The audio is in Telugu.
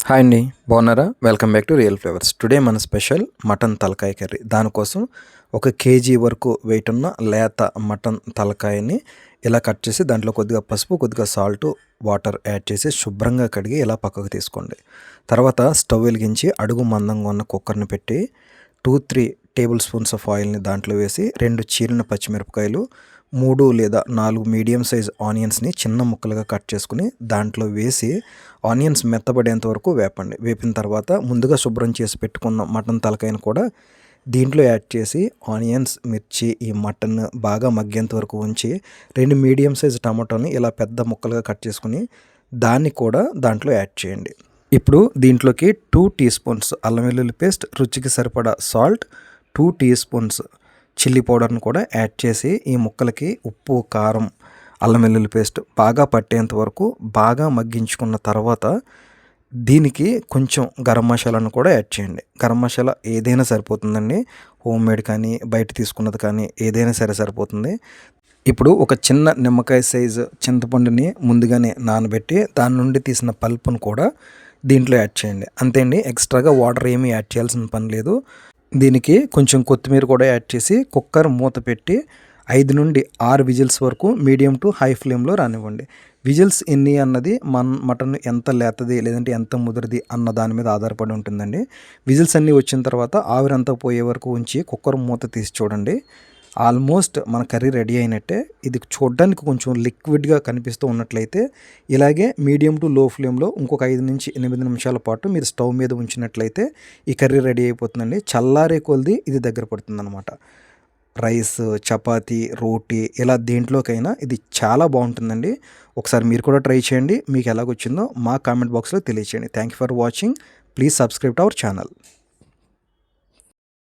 హాయ్ అండి, బాగున్నారా? Welcome back to real flavours. Today మన స్పెషల్ మటన్ తలకాయ కర్రీ. దానికోసం 1 కేజీ వరకు వెయిట్ ఉన్న లేత మటన్ తలకాయని ఇలా కట్ చేసి దాంట్లో కొద్దిగా పసుపు, కొద్దిగా సాల్ట్, వాటర్ యాడ్ చేసి శుభ్రంగా కడిగి ఇలా పక్కకు తీసుకోండి. తర్వాత స్టవ్ వెలిగించి అడుగు మందంగా ఉన్న కుక్కర్ని పెట్టి 2-3 టేబుల్ స్పూన్స్ ఆఫ్ ఆయిల్ని దాంట్లో వేసి 2 చీలిన పచ్చిమిరపకాయలు, 3 లేదా 4 మీడియం సైజ్ ఆనియన్స్ని చిన్న ముక్కలుగా కట్ చేసుకుని దాంట్లో వేసి ఆనియన్స్ మెత్తబడేంత వరకు వేపండి. వేపిన తర్వాత ముందుగా శుభ్రం చేసి పెట్టుకున్న మటన్ తలకాయను కూడా దీంట్లో యాడ్ చేసి ఆనియన్స్, మిర్చి, ఈ మటన్ బాగా మగ్గేంత వరకు ఉంచి 2 మీడియం సైజ్ టమాటోని ఇలా పెద్ద ముక్కలుగా కట్ చేసుకుని దాన్ని కూడా దాంట్లో యాడ్ చేయండి. ఇప్పుడు దీంట్లోకి 2 టీ స్పూన్స్ అల్లం వెల్లుల్లి పేస్ట్, రుచికి సరిపడా సాల్ట్, 2 టీ స్పూన్స్ చిల్లీ పౌడర్ని కూడా యాడ్ చేసి ఈ ముక్కలకి ఉప్పు, కారం, అల్లం వెల్లుల్లి పేస్ట్ బాగా పట్టేంత వరకు బాగా మగ్గించుకున్న తర్వాత దీనికి కొంచెం గరం మసాలాను కూడా యాడ్ చేయండి. గరం మసాలా ఏదైనా సరిపోతుందండి, హోమ్ మేడ్ కానీ బయట తీసుకున్నది కానీ ఏదైనా సరిపోతుంది. ఇప్పుడు ఒక చిన్న నిమ్మకాయ సైజు చింతపండుని ముందుగానే నానబెట్టి దాని నుండి తీసిన పల్పును కూడా దీంట్లో యాడ్ చేయండి. అంతే అండి, ఎక్స్ట్రాగా వాటర్ ఏమీ యాడ్ చేయాల్సిన పని లేదు. దీనికి కొంచెం కొత్తిమీర కూడా యాడ్ చేసి కుక్కర్ మూత పెట్టి 5 నుండి 6 విజిల్స్ వరకు మీడియం టు హై ఫ్లేమ్లో రానివ్వండి. విజిల్స్ ఎన్ని అన్నది మటన్ ఎంత లేతది లేదంటే ఎంత ముదిరిది అన్న దాని మీద ఆధారపడి ఉంటుందండి. విజిల్స్ అన్నీ వచ్చిన తర్వాత ఆవిరంతా పోయే వరకు ఉంచి కుక్కర్ మూత తీసి చూడండి. ఆల్మోస్ట్ మన కర్రీ రెడీ అయినట్టే. ఇది చూడడానికి కొంచెం లిక్విడ్గా కనిపిస్తూ ఉన్నట్లయితే ఇలాగే మీడియం టు లో ఫ్లేమ్లో ఇంకొక 5 నుంచి 8 నిమిషాల పాటు మీరు స్టవ్ మీద ఉంచినట్లయితే ఈ కర్రీ రెడీ అయిపోతుందండి. చల్లారే కొలది ఇది దగ్గర పడుతుందన్నమాట. రైస్, చపాతీ, రోటీ ఇలా దేంట్లోకైనా ఇది చాలా బాగుంటుందండి. ఒకసారి మీరు కూడా ట్రై చేయండి. మీకు ఎలాగొచ్చిందో మా కామెంట్ బాక్స్లో తెలియచేయండి. Thank you for watching. Please subscribe to our channel.